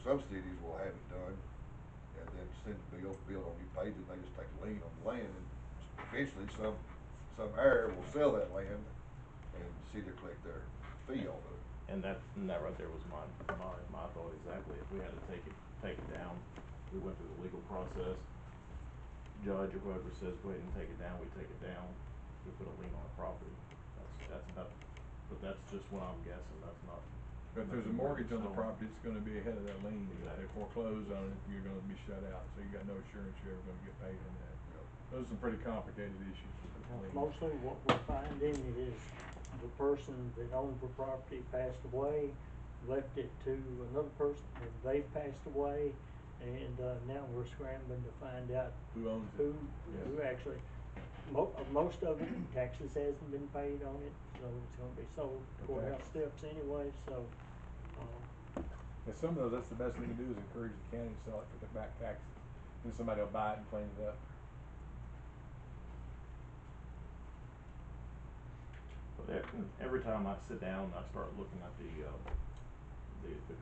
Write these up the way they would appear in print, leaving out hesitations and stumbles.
some cities will have it done and then send the bill don't get paid, then they just take a lien on the land, and eventually some heir will sell that land and the city will collect their fee on it. And that right there was my thought exactly. If we had to take it down, we went through the legal process. Judge or whoever says go ahead and take it down, we take it down. We put a lien on the property. That's about. But that's just what I'm guessing. That's not. But if there's a mortgage on the property, it's gonna be ahead of that lien. If they foreclose on it, you're gonna be shut out, so you got no assurance you're ever gonna get paid on that. Those are some pretty complicated issues with the lien. Mostly what we're finding is the person that owned the property passed away, left it to another person, and they passed away, and now we're scrambling to find out Who owns it? who actually. Most of it, taxes hasn't been paid on it, so it's gonna be sold to courthouse steps anyway, so. And some of those, that's the best thing to do is encourage the county to sell it for the back taxes. Then somebody will buy it and clean it up. But every time I sit down and I start looking at the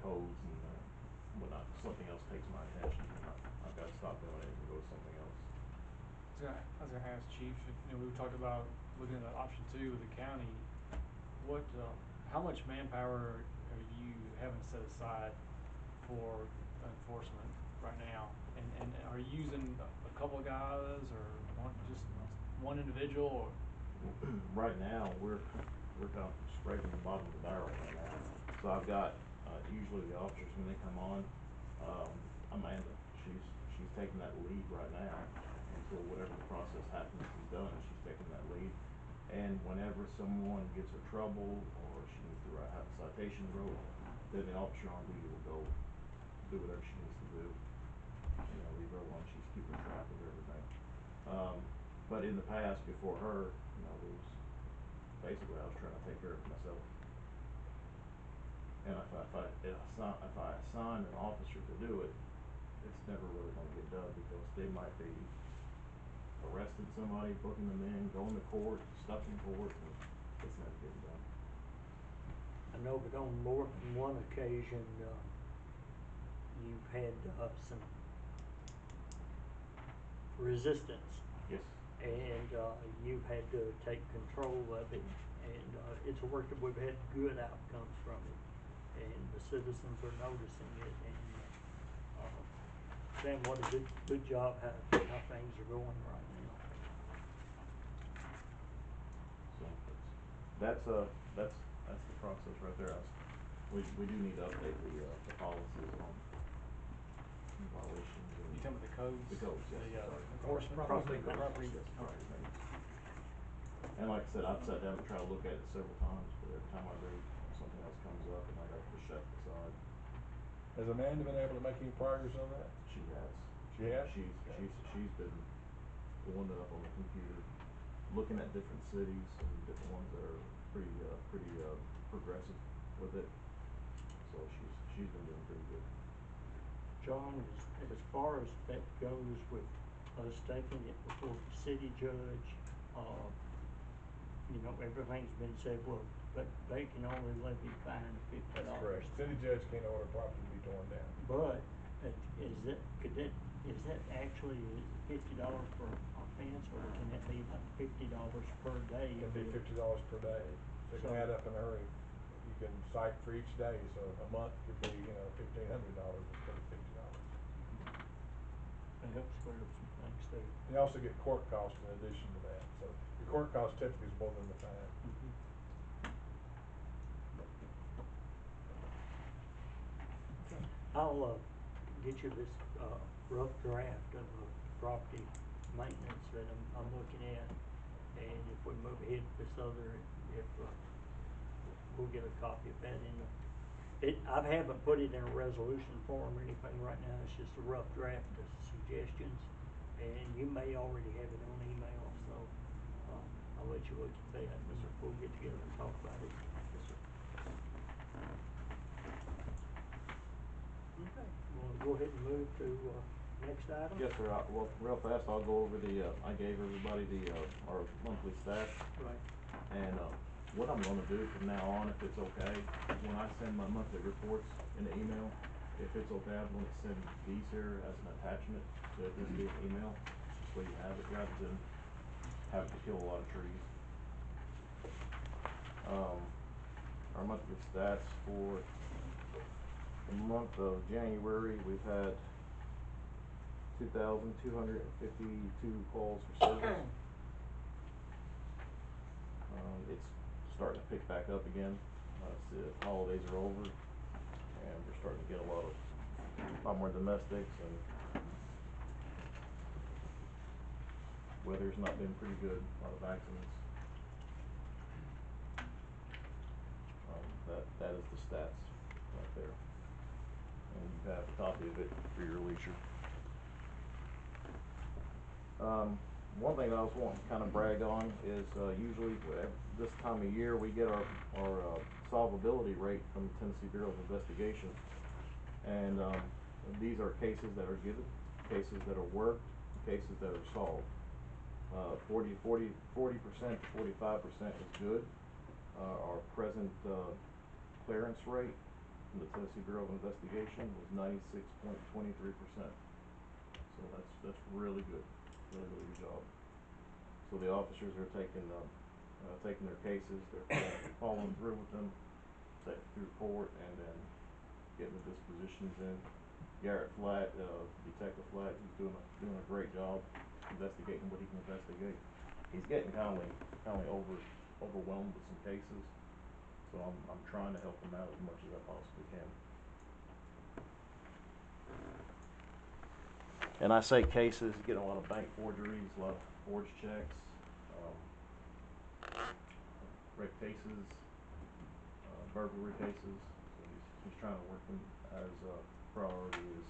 codes and whatnot, something else takes my attention, and I've got to stop doing it and go to something else. I was gonna ask Chief, we talked about looking at option 2 with the county. What, how much manpower are you having set aside for enforcement right now? And are you using a couple of guys or just one individual? Or? Right now, we're kind of scraping the bottom of the barrel right now. So I've got usually the officers when they come on. Amanda, she's taking that lead right now until whatever the process happens is done. She's taking that lead, and whenever someone gets in trouble or she needs to have a citation wrote, then the officer on duty will go do whatever she needs to do. Leave her alone. She's keeping track of everything. But in the past, before her, it was basically I was trying to take care of it myself. And if I assign an officer to do it, it's never really going to get done because they might be arresting somebody, booking them in, going to court, stuck in court, and it's never getting done. I know, but on more than one occasion, you've had some resistance. Yes. And you've had to take control of it, and it's a work that we've had good outcomes from it, and the citizens are noticing it, and Sam, what a good job how things are going right now. So that's the process right there. We do need to update the policies on violations. You talking about the codes? The codes, yes. Enforcement. Property Yes, property maintenance. And like I said, I've sat down and tried to look at it several times, but every time I do, something else comes up and I got to push that aside. Has Amanda been able to make any progress on that? She has. She has? She's been pulling it up on the computer, looking at different cities and different ones that are pretty progressive with it. So she's been doing pretty good. John, as far as that goes with us taking it before the city judge, everything's been said, well, but they can only levy fine of $50. That's correct. City judge can't order property to be torn down. But is that actually $50 per offense, or can that be like $50 per day? It can be $50 per day. So it can add up in a hurry. You can cite for each day, so a month could be $1,500 instead of $50. That helps clear up some things too. You also get court costs in addition to that. So your court cost typically is more than the fine. I'll get you this rough draft of the property maintenance that I'm looking at, and if we move ahead with this other, if we'll get a copy of that in I haven't put it in a resolution form or anything right now. It's just a rough draft of suggestions, and you may already have it on email, so I'll let you look at that. Yes, sir. We'll get together and talk about it. Yes, sir. Okay, we'll go ahead and move to next item. Yes, sir. Well, real fast, I'll go over I gave everybody our monthly stats. Right. And what I'm going to do from now on, if it's okay, when I send my monthly reports in the email, if it's okay, I'm gonna send these here as an attachment to this via email, just so you have it, rather than having to kill a lot of trees. Our monthly stats for the month of January, we've had 2,252 calls for service. It's starting to pick back up again. The holidays are over, and we're starting to get a lot more domestics, and weather's not been pretty good. A lot of accidents. That is the stats right there, and you have a copy of it for your leisure. One thing that I was wanting to kind of brag on is usually this time of year we get our solvability rate from the Tennessee Bureau of Investigation, and these are cases that are given, cases that are worked, cases that are solved. 40% to 45% is good. Our present clearance rate from the Tennessee Bureau of Investigation was 96.23%. So that's really good. Really good job. So the officers are taking their cases, they're following through with them, take it through court, and then getting the dispositions in. Garrett Flatt, Detective Flatt, he's doing a great job investigating what he can investigate. He's getting kind of overwhelmed with some cases, so I'm trying to help him out as much as I possibly can. And I say cases, getting a lot of bank forgeries, a lot of forged checks, rape cases, burglary cases. So he's trying to work them as priority is.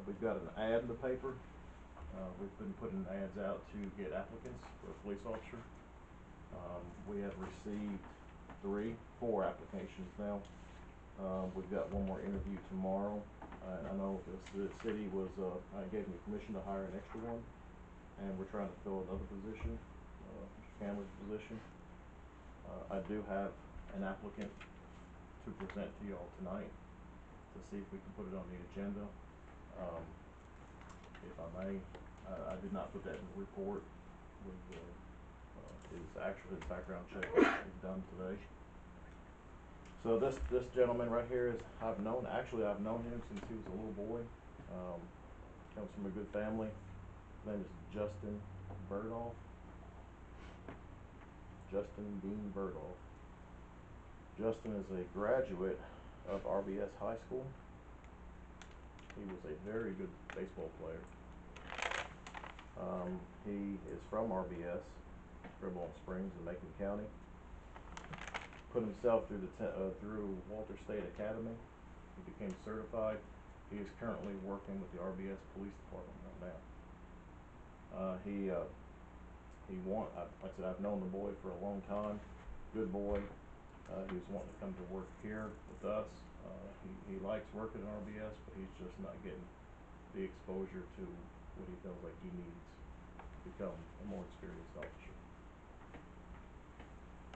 We've got an ad in the paper. We've been putting ads out to get applicants for a police officer. We have received 4 applications now. We've got one more interview tomorrow. I know the city gave me permission to hire an extra one, and we're trying to fill another position, Mr. Cameron's position. I do have an applicant to present to y'all tonight to see if we can put it on the agenda. If I may, I did not put that in the report. His background check is done today. So this gentleman right here I've known him since he was a little boy. Comes from a good family. His name is Justin Burdoff. Justin Dean Burdoff. Justin is a graduate of RBS High School. He was a very good baseball player. He is from RBS, Red Ball Springs in Macon County. Put himself through Walter State Academy. He became certified. He is currently working with the RBS Police Department right now. Like I said, I've known the boy for a long time. Good boy. He was wanting to come to work here with us. He likes working at RBS, but he's just not getting the exposure to what he feels like he needs to become a more experienced officer.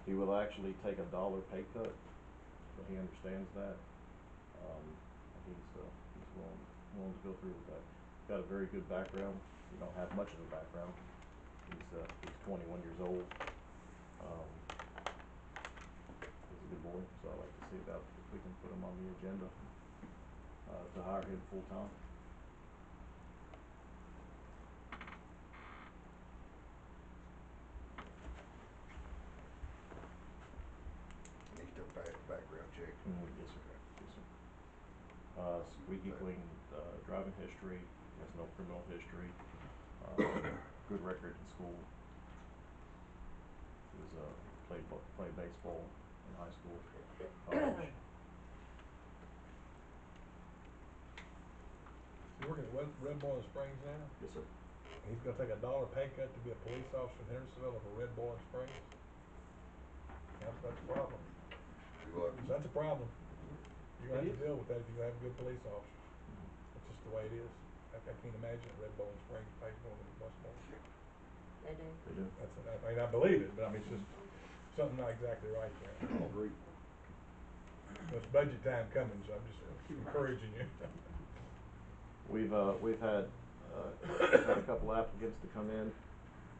He will actually take a $1 pay cut, but he understands that. He's willing to go through with that. He's got a very good background. We don't have much of a background. He's 21 years old. He's a good boy, so I'd like to see about if we can put him on the agenda to hire him full time. He still passed the background check. Yes, sir. Yes, sir. Squeaky clean driving history. He has no criminal history. Good record in school. He was played baseball in high school, college. He's working at Red Ball Springs now. Yes, sir. He's gonna take a $1 pay cut to be a police officer in Hendersonville over Red Ball Springs. That's a problem. Do what? So that's a problem. You're gonna have to deal with that if you're gonna have good police officers. That's just the way it is. I can't imagine that Red Ball Springs pays more than Westmoreland. They do. They do. I mean, I believe it, but I mean, it's just, something not exactly right there. I'll agree. Well, it's budget time coming, so I'm just encouraging you. We've had a couple applicants to come in,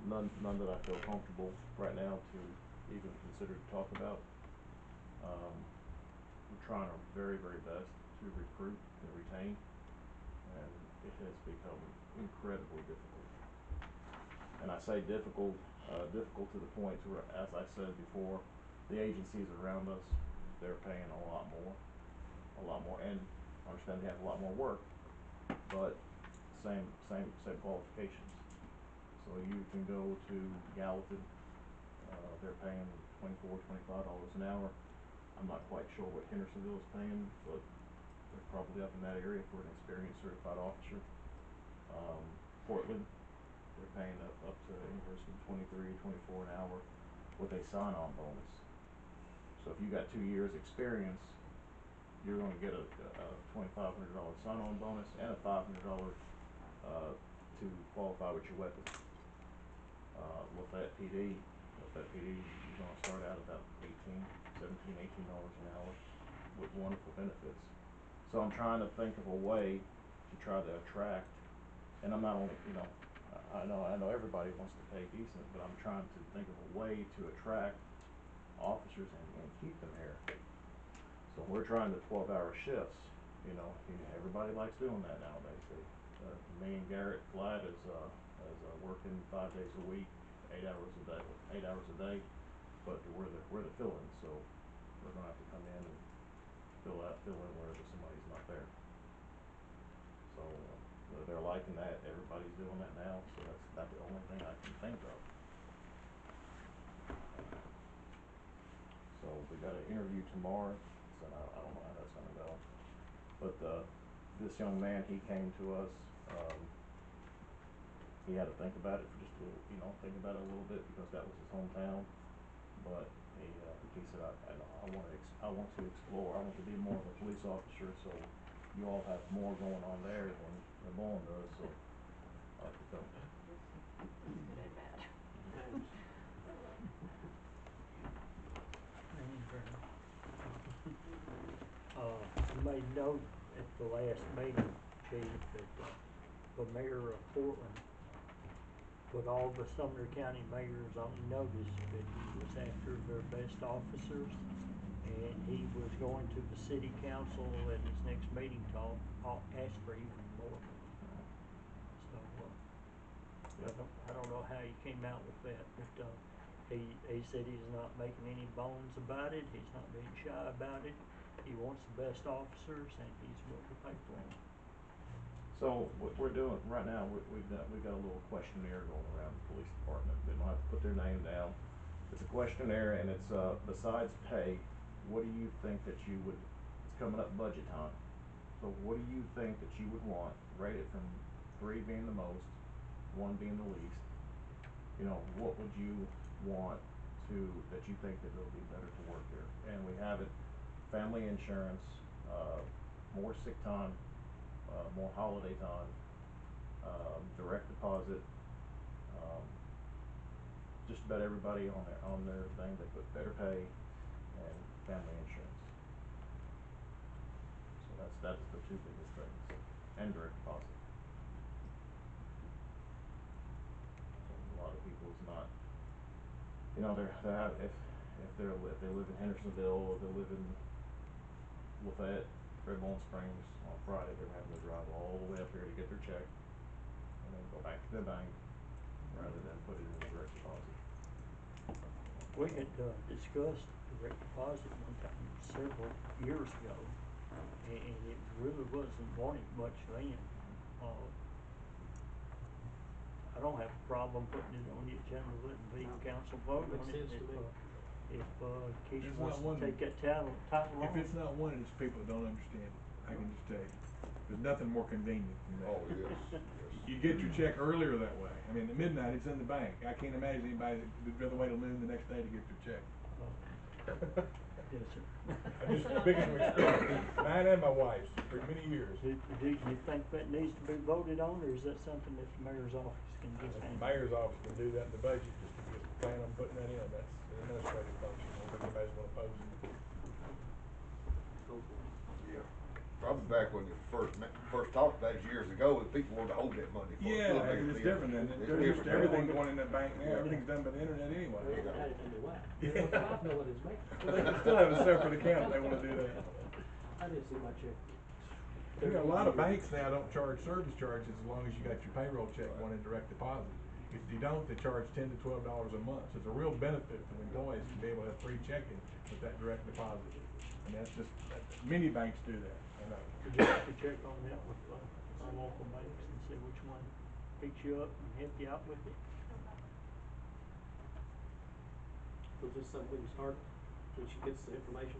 none that I feel comfortable right now to even consider to talk about. We're trying our very, very best to recruit and retain, and it has become incredibly difficult. And I say difficult to the point to where, as I said before, the agencies around us, they're paying a lot more, and I understand they have a lot more work, but same qualifications. So you can go to Gallatin, they're paying $24, $25 an hour. I'm not quite sure what Hendersonville is paying, but they're probably up in that area for an experienced certified officer. Portland, they're paying up to anywhere from 23, 24 an hour with a sign-on bonus. So if you got 2 years experience, you're gonna get a $2,500 sign-on bonus and a $500 to qualify with your weapon. Lafayette PD, you're gonna start out about $18 an hour with wonderful benefits. So I'm trying to think of a way to try to attract, and I'm not only, I know everybody wants to pay decent, but I'm trying to think of a way to attract officers and keep them here. So we're trying the 12-hour shifts, everybody likes doing that nowadays. Me and Garrett Flatt is working 5 days a week, 8 hours a day, but we're the fill-in, so we're gonna have to come in and fill in wherever somebody's not there. So they're liking that. Everybody's doing that now, so that's about the only thing I can think of. So we got an interview tomorrow, so I don't know how that's gonna go. But this young man, he came to us. He had to think about it for just a little, think about it a little bit because that was his hometown. But he said, I want to explore. I want to be more of a police officer. So you all have more going on there than Bowen does. So I like to come. You may know at the last meeting, Chief, that the mayor of Portland put all the Sumner County mayors on notice that he was after their best officers, and he was going to the city council at his next meeting to ask for even more. So I don't know how he came out with that, but he said he's not making any bones about it. He's not being shy about it. He wants the best officers, and he's willing to pay for them. So what we're doing right now, we've got a little questionnaire going around the police department. They don't have to put their name down. It's a questionnaire, and it's besides pay, what do you think that you would? It's coming up budget time. So what do you think that you would want? Rate it from 3 being the most, 1 being the least. What would you want that you think that it'll be better to work here? And we have it: family insurance, more sick time, more holiday time, direct deposit, just about everybody on their thing. They put better pay and family insurance. So that's the 2 biggest things, and direct deposit. So a lot of people is not, if they live in Hendersonville or they live in Lafayette, Fairborn Springs, on Friday they're having to drive all the way up here to get their check and then go back to their bank rather than put it in the direct deposit. We had discussed direct deposit one time several years ago, and it really wasn't wanted much then. I don't have a problem putting it on the agenda, letting the council vote on it. If Keisha wants to take that title on. If it's not wanted, it's people that don't understand it. I can just tell you. There's nothing more convenient than that. Oh, yes, yes. You get your check earlier that way. I mean, at midnight, it's in the bank. I can't imagine anybody that'd rather wait till noon the next day to get their check. Yes, sir. I'm just speaking from experience, mine and my wife's, for many years. Do you think that needs to be voted on, or is that something that the mayor's office can just The handle? mayor's office can do that in the budget, just to plan on putting that in. That's an administrative thing. back when you first talked about it years ago, the people wanted to hold that money for a Yeah, little bit. and it's then. different than, It's they're used to different now. everything going in the bank now, Yeah. everything's done by the internet anyway. Well, they had it under whack. Yeah. Well, I know what it's making. Well, they can still have a separate account if they wanna do that. I didn't see my check. You know, a 30 lot of years. banks now don't charge service charges as long as you got your payroll check going in direct deposit. If you don't, they charge $10 to $12 a month, so it's a real benefit for the employees to be able to have free checking with that direct deposit. And that's just, many banks do that, I know. Could you have to check on that with, our local banks and see which one picks you up and help you out with it? Was this something we can start when she gets the information?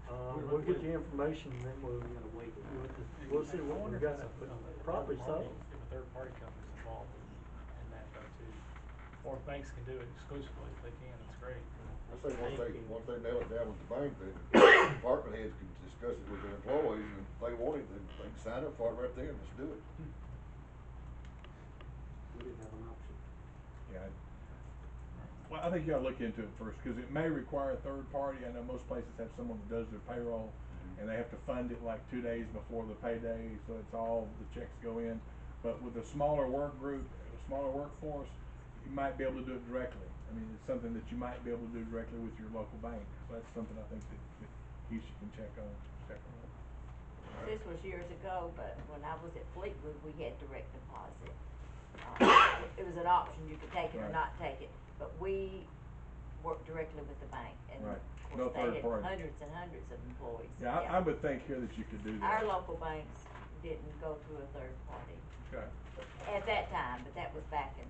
We'll get the information and then we'll, We gotta wait. we'll see what we got, but probably so. If a third party company's involved in that though too, or if banks can do it exclusively, if they can, it's great. I say once they nail it down with the bank, then department heads can discuss it with their employees, and if they want it, then they can sign up for it right there, and let's do it. We didn't have an option. Yeah. Well, I think you gotta look into it first, cause it may require a third party. I know most places have someone that does their payroll, and they have to fund it like 2 days before the payday, so it's all, the checks go in. But with a smaller work group, a smaller workforce, you might be able to do it directly. I mean, it's something that you might be able to do directly with your local bank, so that's something I think that Keisha can check on. This was years ago, but when I was at Fleetwood, we had direct deposit. It was an option, you could take it or Right. not take it, but we worked directly with the bank, and Right. of No course, third they had party. hundreds and hundreds of employees. Yeah, I would think here that you could do that. Our local banks didn't go through a third party Okay. at that time, but that was back in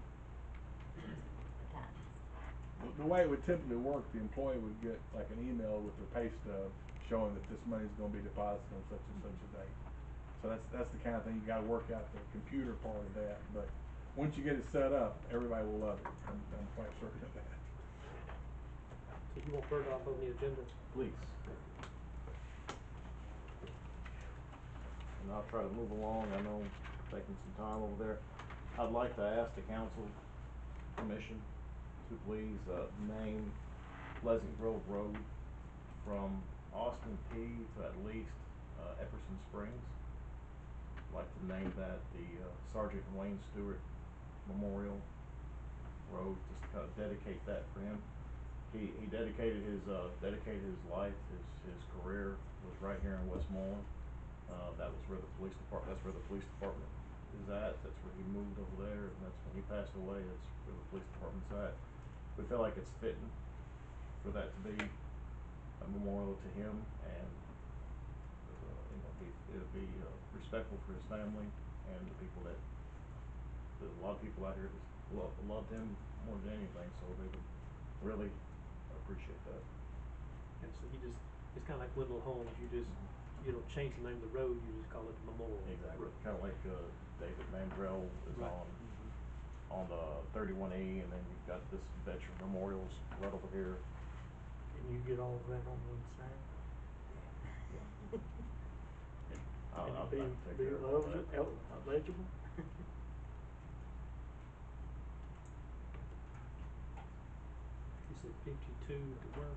the time. The way it would typically work, the employee would get like an email with their pay stub showing that this money's gonna be deposited on such and such a date. So that's the kind of thing, you gotta work out the computer part of that, but once you get it set up, everybody will love it. I'm quite certain of that. So you want further off on the agenda? Please. And I'll try to move along, I know I'm taking some time over there. I'd like to ask the council commission to please, name Pleasant Grove Road from Austin P to at least, Epperson Springs. I'd like to name that the, Sergeant Wayne Stewart Memorial Road, just to kind of dedicate that for him. He dedicated his life, his career was right here in Westmoreland. That was where the police department is at, that's where he moved over there, and that's when he passed away, that's where the police department's at. We feel like it's fitting for that to be a memorial to him, and, it would be, respectful for his family and the people there's a lot of people out here that loved him more than anything, so they would really appreciate that. And so you just, it's kinda like Wendell Holmes, you don't change the name of the road, you just call it the Memorial Exactly, Road. kinda like, David Mandrell is Right. on the 31E, and then you've got this veteran memorials right over here. Can you get all of that on one sign? I'll Can it take be care of all that. legible? You said 52 to where?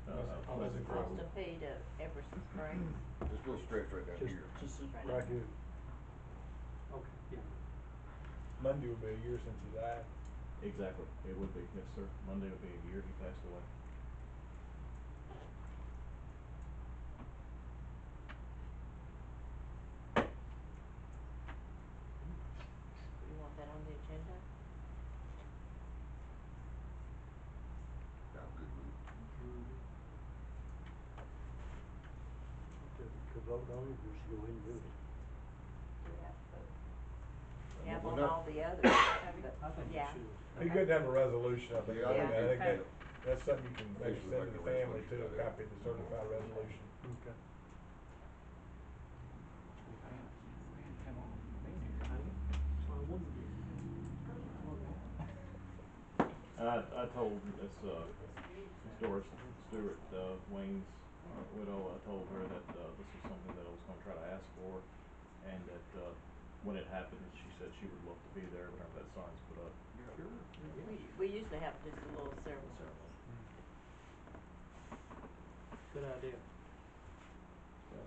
Pleasant Grove. Austin P to Epperson Springs. Just a little stretch right down here. Just Right. right here. Okay, yeah. Monday will be a year since he died. Exactly, it would be, yes, sir. Monday would be a year he passed away. You want that on the agenda? I'm good with it. To vote on it, just go ahead and do it. Do we have to vote? Well, Yeah, we're on not- all the others, but, I think we yeah. should. Be good to have a resolution, I think. Yeah, I think I think so. that's something you can maybe Usually send make to a the family too, resolution a out of copy of the certified resolution. Okay. So I wondered. And I told Miss, Doris Stewart, Wayne's widow, I told her that, this was something that I was gonna try to ask for, and that, when it happened, she said she would love to be there whenever that sign's put up. We usually have just a little ceremony. Good idea. So,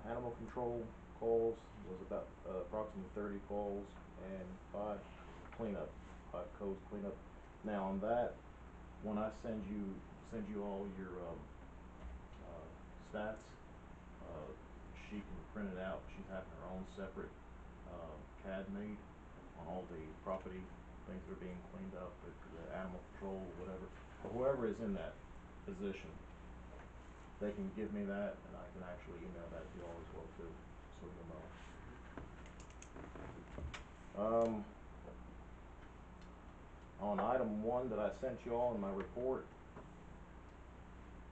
Animal control calls was about approximately 30 calls and 5 cleanup, 5 codes cleanup. Now on that, when I send you all your stats, she can print it out. She's having her own separate CAD made on all the property things that are being cleaned up, the animal control, whatever, or whoever is in that position. They can give me that, and I can actually email that to you all as well too, so you'll know. On item 1 that I sent you all in my report,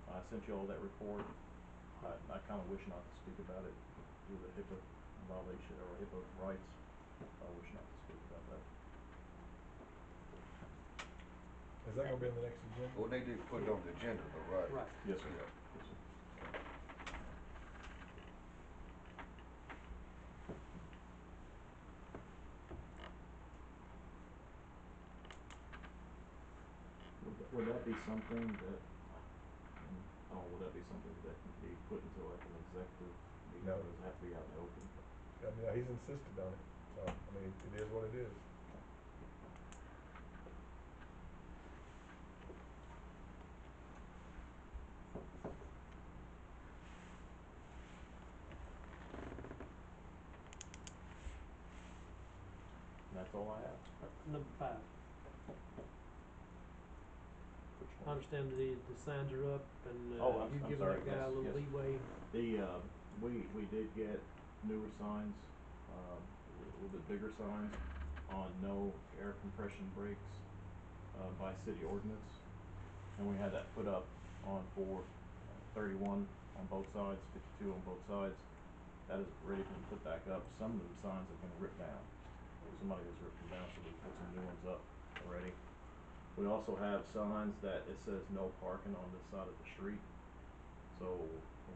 I sent you all that report. I kind of wish not to speak about it due to HIPAA violation or HIPAA rights. I wish not to speak about that. Is that gonna be on the next agenda? We'll need to put it on the agenda though, right? Right. Yes, sir. Yeah. Yes, sir. Would that be something that, would that be something that can be put into like an executive meeting? No. Or does it have to be out in the open? I mean, he's insisted on it, so, I mean, it is what it is. And that's all I have. Number 5. Which I one? understand the signs are up and, Oh, I'm you're giving sorry, that guy a yes, little yes. leeway. We did get newer signs, a little bit bigger signs on no air compression brakes, by city ordinance. And we had that put up on 431 on both sides, 52 on both sides. That is ready to be put back up. Some of them signs have been ripped down. Somebody has ripped them down, so we put some new ones up already. We also have signs that it says no parking on this side of the street. So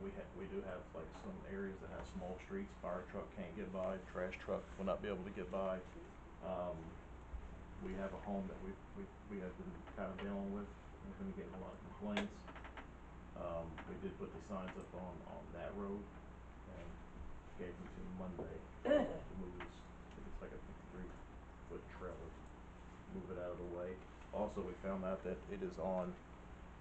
we do have like some areas that have small streets. Fire truck can't get by. Trash truck will not be able to get by. We have a home that we have been kind of dealing with. We've been getting a lot of complaints. We did put the signs up on that road and gave them to Monday to move this. I think it's like a 53-foot trailer. Move it out of the way. Also, we found out that it is on.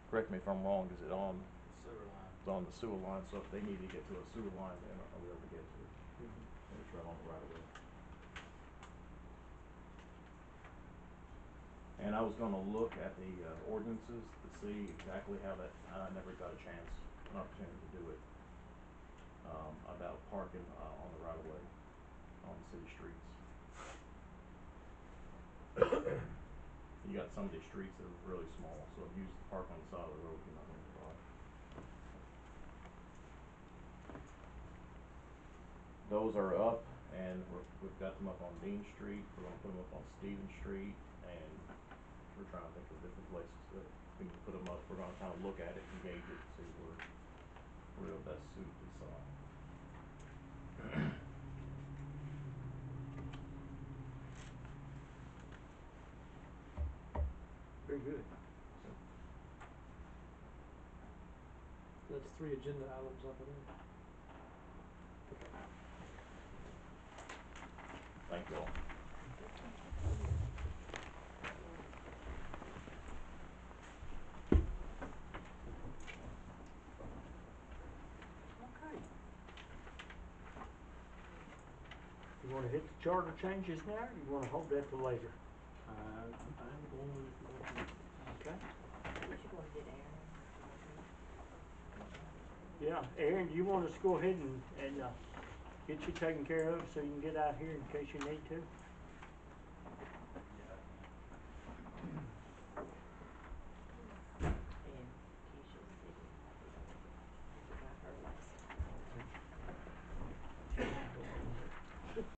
Correct me if I'm wrong. Is it on? Sewer line. It's on the sewer line. So if they need to get to a sewer line, they're not gonna be able to get to it. And it's right on the right of way. And I was gonna look at the ordinances to see exactly how that. I never got an opportunity to do it. About parking on the right of way on city streets. You got some of these streets that are really small, so if you use the park on the side of the road, you're not gonna get by. Those are up, and we've got them up on Dean Street. We're gonna put them up on Stevens Street, and we're trying to think of different places that we can put them up. We're gonna kind of look at it and gauge it, see where it'll best suit the sign. Very good. That's 3 agenda items up there. Thank you all. Okay. You wanna hit the charter changes now, or you wanna hold that till later? I'm fine with going if you want to. Okay. What you gonna get, Aaron? Yeah, Aaron, do you want us to go ahead and get you taken care of so you can get out here in case you need to?